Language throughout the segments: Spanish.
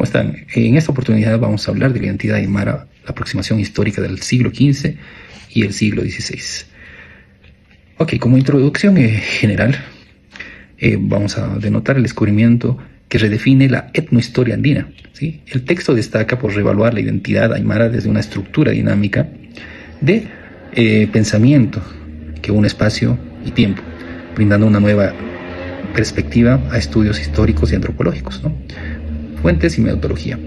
¿Cómo están? En esta oportunidad vamos a hablar de la identidad aymara, la aproximación histórica del siglo XV y el siglo XVI. Ok, como introducción general, vamos a denotar el descubrimiento que redefine la etnohistoria andina, ¿sí? El texto destaca por reevaluar la identidad aymara desde una estructura dinámica de pensamiento que une espacio y tiempo, brindando una nueva perspectiva a estudios históricos y antropológicos, ¿no? Fuentes y metodología.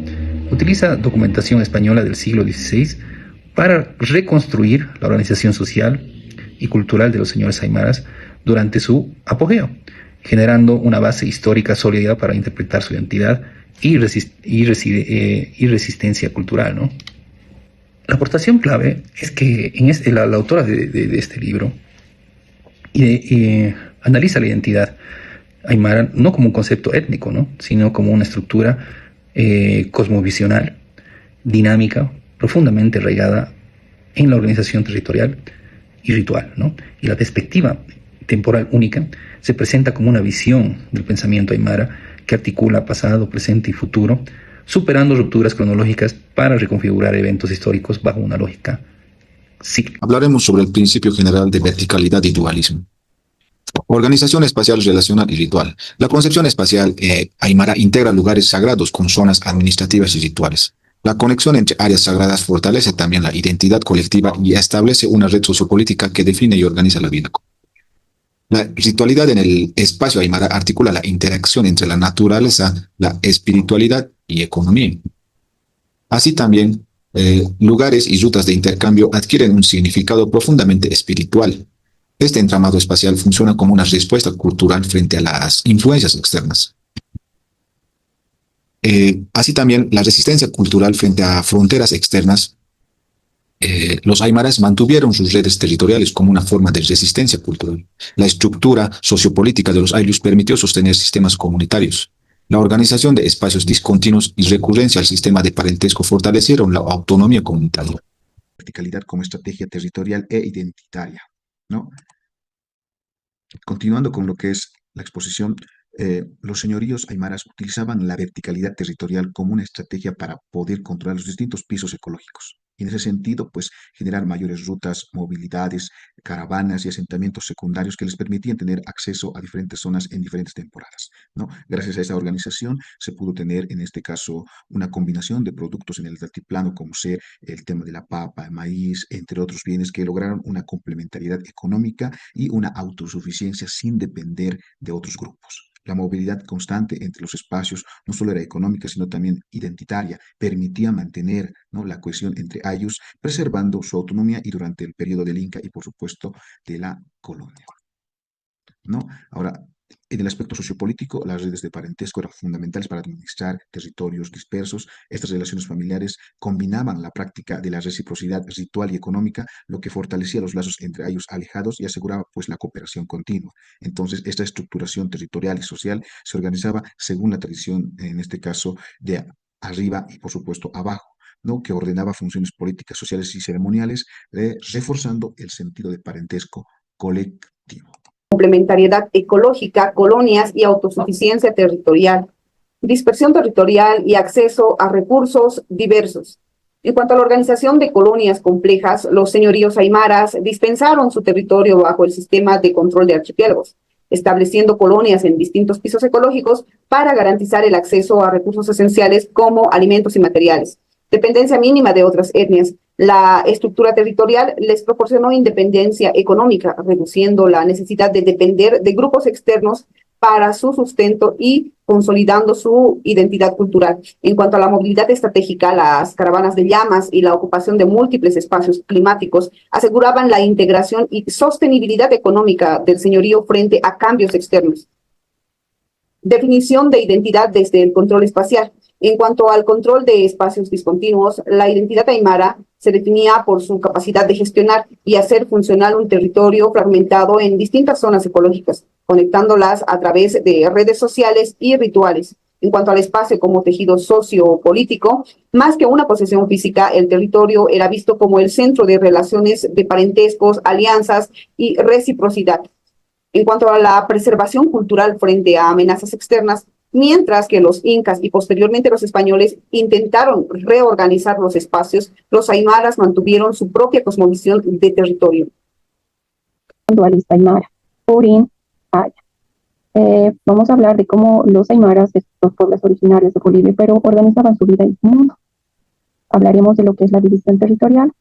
Utiliza documentación española del siglo XVI para reconstruir la organización social y cultural de los señores aymaras durante su apogeo, generando una base histórica sólida para interpretar su identidad y resistencia cultural, ¿no? La aportación clave es que la autora de este libro analiza la identidad aymara no como un concepto étnico, ¿no?, sino como una estructura cosmovisional, dinámica, profundamente arraigada en la organización territorial y ritual, ¿no? Y la perspectiva temporal única se presenta como una visión del pensamiento aymara que articula pasado, presente y futuro, superando rupturas cronológicas para reconfigurar eventos históricos bajo una lógica cíclica. Hablaremos sobre el principio general de verticalidad y dualismo. Organización espacial relacional y ritual. La concepción espacial aymara integra lugares sagrados con zonas administrativas y rituales. La conexión entre áreas sagradas fortalece también la identidad colectiva y establece una red sociopolítica que define y organiza la vida. La ritualidad en el espacio aymara articula la interacción entre la naturaleza, la espiritualidad y economía. Así también, lugares y rutas de intercambio adquieren un significado profundamente espiritual. Este entramado espacial funciona como una respuesta cultural frente a las influencias externas. Así también, la resistencia cultural frente a fronteras externas. Los aymaras mantuvieron sus redes territoriales como una forma de resistencia cultural. La estructura sociopolítica de los ayllus permitió sostener sistemas comunitarios. La organización de espacios discontinuos y recurrencia al sistema de parentesco fortalecieron la autonomía comunitaria. Verticalidad como estrategia territorial e identitaria, ¿no? Continuando con lo que es la exposición, los señoríos aymaras utilizaban la verticalidad territorial como una estrategia para poder controlar los distintos pisos ecológicos. Y en ese sentido, pues, generar mayores rutas, movilidades, caravanas y asentamientos secundarios que les permitían tener acceso a diferentes zonas en diferentes temporadas, ¿no? Gracias a esa organización se pudo tener, en este caso, una combinación de productos en el altiplano, como ser el tema de la papa, el maíz, entre otros bienes que lograron una complementariedad económica y una autosuficiencia sin depender de otros grupos. La movilidad constante entre los espacios no solo era económica, sino también identitaria, permitía mantener, ¿no?, la cohesión entre ayllus, preservando su autonomía y durante el periodo del Inca y, por supuesto, de la colonia, ¿no? Ahora, en el aspecto sociopolítico, las redes de parentesco eran fundamentales para administrar territorios dispersos. Estas relaciones familiares combinaban la práctica de la reciprocidad ritual y económica, lo que fortalecía los lazos entre ellos alejados y aseguraba, pues, la cooperación continua. Entonces, esta estructuración territorial y social se organizaba según la tradición, en este caso, de arriba y, por supuesto, abajo, ¿no?, que ordenaba funciones políticas, sociales y ceremoniales, reforzando el sentido de parentesco colectivo. Complementariedad ecológica, colonias y autosuficiencia territorial, dispersión territorial y acceso a recursos diversos. En cuanto a la organización de colonias complejas, los señoríos aymaras dispensaron su territorio bajo el sistema de control de archipiélagos, estableciendo colonias en distintos pisos ecológicos para garantizar el acceso a recursos esenciales como alimentos y materiales. Dependencia mínima de otras etnias. La estructura territorial les proporcionó independencia económica, reduciendo la necesidad de depender de grupos externos para su sustento y consolidando su identidad cultural. En cuanto a la movilidad estratégica, las caravanas de llamas y la ocupación de múltiples espacios climáticos aseguraban la integración y sostenibilidad económica del señorío frente a cambios externos. Definición de identidad desde el control espacial. En cuanto al control de espacios discontinuos, la identidad aymara se definía por su capacidad de gestionar y hacer funcional un territorio fragmentado en distintas zonas ecológicas, conectándolas a través de redes sociales y rituales. En cuanto al espacio como tejido sociopolítico, más que una posesión física, el territorio era visto como el centro de relaciones de parentescos, alianzas y reciprocidad. En cuanto a la preservación cultural frente a amenazas externas, Mientras que los incas y posteriormente los españoles intentaron reorganizar los espacios, los aymaras mantuvieron su propia cosmovisión de territorio. Dualista aymara, Urín, Aya. Vamos a hablar de cómo los aymaras, estos pueblos originarios de Bolivia, pero organizaban su vida en su mundo. Hablaremos de lo que es la división territorial.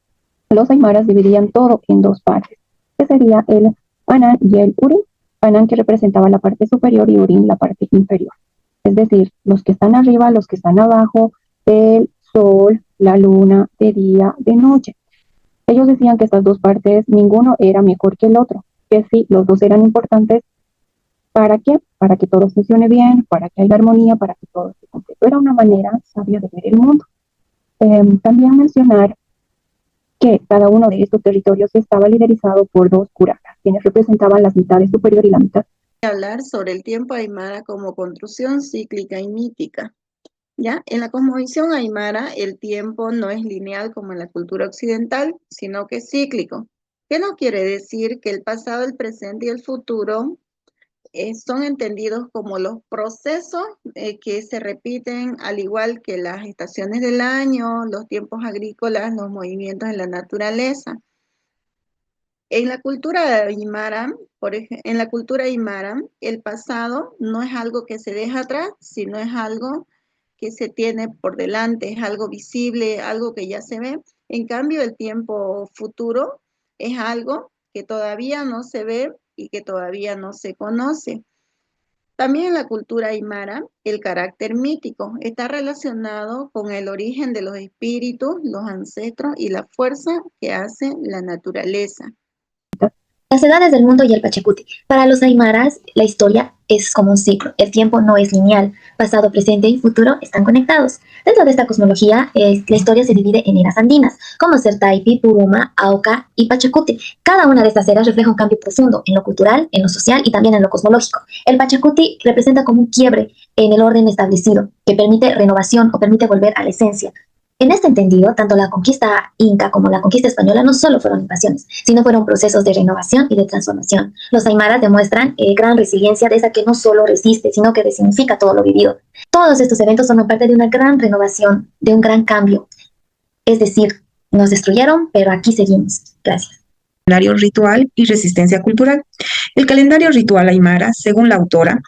Los aymaras dividían todo en dos partes, que sería el Anán y el Urín. Anán, que representaba la parte superior, y Urín la parte inferior. Es decir, los que están arriba, los que están abajo, el sol, la luna, de día, de noche. Ellos decían que estas dos partes, ninguno era mejor que el otro, que sí, los dos eran importantes. ¿Para qué? Para que todo funcione bien, para que haya armonía, para que todo esté completo. Era una manera sabia de ver el mundo. También mencionar que cada uno de estos territorios estaba liderizado por dos curacas, quienes representaban las mitades superior y la mitad. Hablar sobre el tiempo aymara como construcción cíclica y mítica. ¿Ya? En la cosmovisión aymara, el tiempo no es lineal como en la cultura occidental, sino que es cíclico. ¿Qué no quiere decir que el pasado, el presente y el futuro son entendidos como los procesos que se repiten, al igual que las estaciones del año, los tiempos agrícolas, los movimientos en la naturaleza? En la cultura aymara, en la cultura aymara, el pasado no es algo que se deja atrás, sino es algo que se tiene por delante, es algo visible, algo que ya se ve. En cambio, el tiempo futuro es algo que todavía no se ve y que todavía no se conoce. También en la cultura aymara, el carácter mítico está relacionado con el origen de los espíritus, los ancestros y la fuerza que hace la naturaleza. Las edades del mundo y el Pachacuti. Para los aymaras, la historia es como un ciclo. El tiempo no es lineal. Pasado, presente y futuro están conectados. Dentro de esta cosmología, la historia se divide en eras andinas, como Sertaipi, Puruma, Auca y Pachacuti. Cada una de estas eras refleja un cambio profundo en lo cultural, en lo social y también en lo cosmológico. El Pachacuti representa como un quiebre en el orden establecido, que permite renovación o permite volver a la esencia. En este entendido, tanto la conquista inca como la conquista española no solo fueron invasiones, sino fueron procesos de renovación y de transformación. Los aymaras demuestran gran resiliencia de esa que no solo resiste, sino que resignifica todo lo vivido. Todos estos eventos son parte de una gran renovación, de un gran cambio. Es decir, nos destruyeron, pero aquí seguimos. Gracias. Calendario ritual y resistencia cultural. El calendario ritual aymara, según la autora,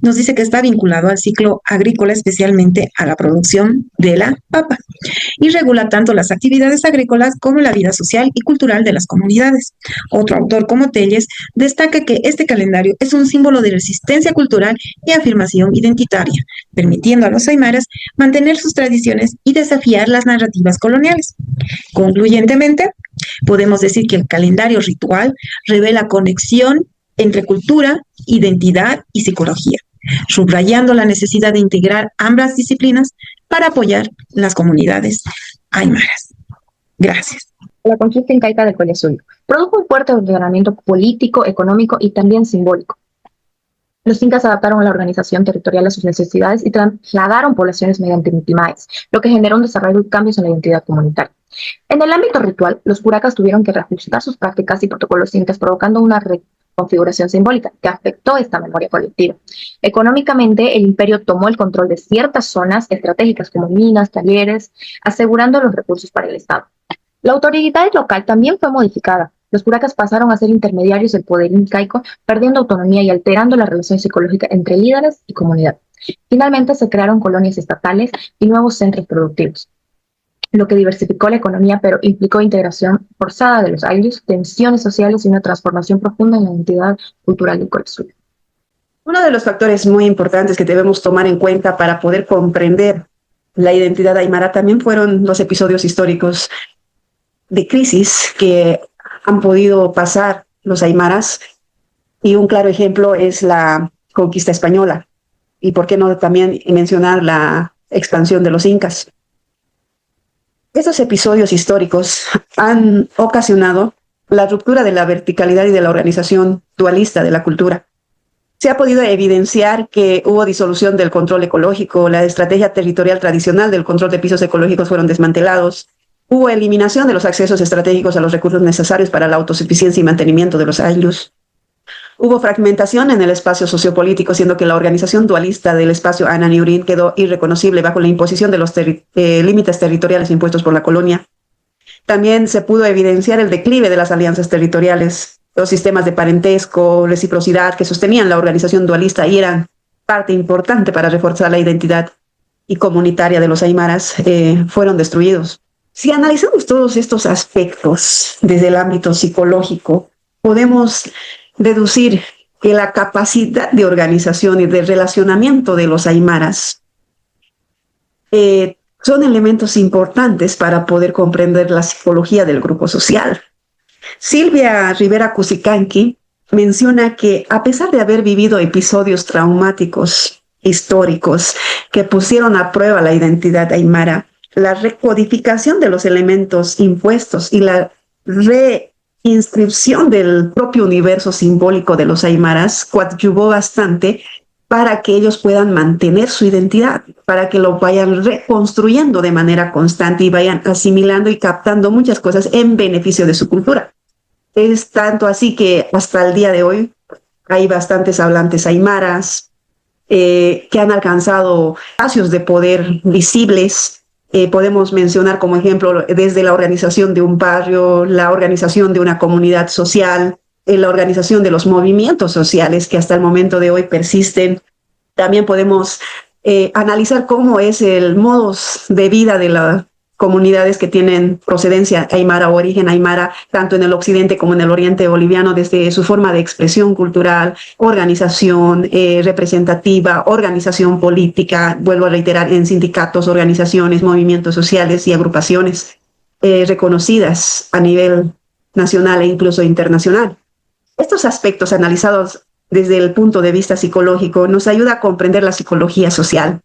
nos dice que está vinculado al ciclo agrícola, especialmente a la producción de la papa, y regula tanto las actividades agrícolas como la vida social y cultural de las comunidades. Otro autor, como Telles, destaca que este calendario es un símbolo de resistencia cultural y afirmación identitaria, permitiendo a los aymaras mantener sus tradiciones y desafiar las narrativas coloniales. Concluyentemente, podemos decir que el calendario ritual revela conexión entre cultura, identidad y psicología, subrayando la necesidad de integrar ambas disciplinas para apoyar las comunidades aymaras. Gracias. La conquista incaica del Colle Suyo produjo un fuerte ordenamiento político, económico y también simbólico. Los incas adaptaron la organización territorial a sus necesidades y trasladaron poblaciones mediante mitimaes, lo que generó un desarrollo y cambios en la identidad comunitaria. En el ámbito ritual, los curacas tuvieron que reajustar sus prácticas y protocolos incas, provocando una reconfiguración simbólica que afectó esta memoria colectiva. Económicamente, el imperio tomó el control de ciertas zonas estratégicas como minas, talleres, asegurando los recursos para el Estado. La autoridad local también fue modificada. Los curacas pasaron a ser intermediarios del poder incaico, perdiendo autonomía y alterando la relación psicológica entre líderes y comunidad. Finalmente se crearon colonias estatales y nuevos centros productivos, lo que diversificó la economía, pero implicó integración forzada de los ayllus, tensiones sociales y una transformación profunda en la identidad cultural del Colle Suyo. Uno de los factores muy importantes que debemos tomar en cuenta para poder comprender la identidad aymara también fueron los episodios históricos de crisis que han podido pasar los aymaras, y un claro ejemplo es la conquista española, y por qué no también mencionar la expansión de los incas. Estos episodios históricos han ocasionado la ruptura de la verticalidad y de la organización dualista de la cultura. Se ha podido evidenciar que hubo disolución del control ecológico, la estrategia territorial tradicional del control de pisos ecológicos fueron desmantelados, hubo eliminación de los accesos estratégicos a los recursos necesarios para la autosuficiencia y mantenimiento de los ayllus. Hubo fragmentación en el espacio sociopolítico, siendo que la organización dualista del espacio Ananiurín quedó irreconocible bajo la imposición de los límites territoriales impuestos por la colonia. También se pudo evidenciar el declive de las alianzas territoriales, los sistemas de parentesco, reciprocidad que sostenían la organización dualista y eran parte importante para reforzar la identidad y comunitaria de los aymaras, fueron destruidos. Si analizamos todos estos aspectos desde el ámbito psicológico, podemos deducir que la capacidad de organización y de relacionamiento de los aymaras son elementos importantes para poder comprender la psicología del grupo social. Silvia Rivera Cusicanqui menciona que a pesar de haber vivido episodios traumáticos históricos que pusieron a prueba la identidad aymara, la recodificación de los elementos impuestos y la reinscripción del propio universo simbólico de los aymaras coadyuvó bastante para que ellos puedan mantener su identidad, para que lo vayan reconstruyendo de manera constante y vayan asimilando y captando muchas cosas en beneficio de su cultura. Es tanto así que hasta el día de hoy hay bastantes hablantes aymaras que han alcanzado espacios de poder visibles. Podemos mencionar como ejemplo desde la organización de un barrio, la organización de una comunidad social, la organización de los movimientos sociales que hasta el momento de hoy persisten. También podemos analizar cómo es el modus de vida de las comunidades que tienen procedencia aymara o origen aymara, tanto en el occidente como en el oriente boliviano, desde su forma de expresión cultural, organización representativa, organización política, vuelvo a reiterar, en sindicatos, organizaciones, movimientos sociales y agrupaciones reconocidas a nivel nacional e incluso internacional. Estos aspectos analizados desde el punto de vista psicológico nos ayuda a comprender la psicología social.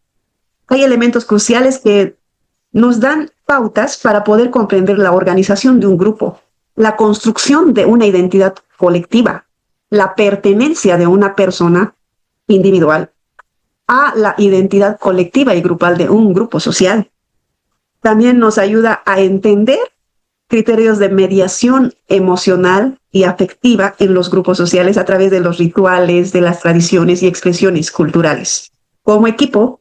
Hay elementos cruciales que nos dan pautas para poder comprender la organización de un grupo, la construcción de una identidad colectiva, la pertenencia de una persona individual a la identidad colectiva y grupal de un grupo social. También nos ayuda a entender criterios de mediación emocional y afectiva en los grupos sociales a través de los rituales, de las tradiciones y expresiones culturales. Como equipo,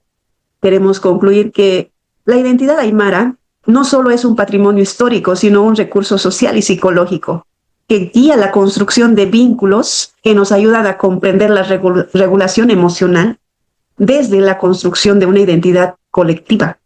queremos concluir que la identidad aymara no solo es un patrimonio histórico, sino un recurso social y psicológico que guía la construcción de vínculos que nos ayudan a comprender la regulación emocional desde la construcción de una identidad colectiva.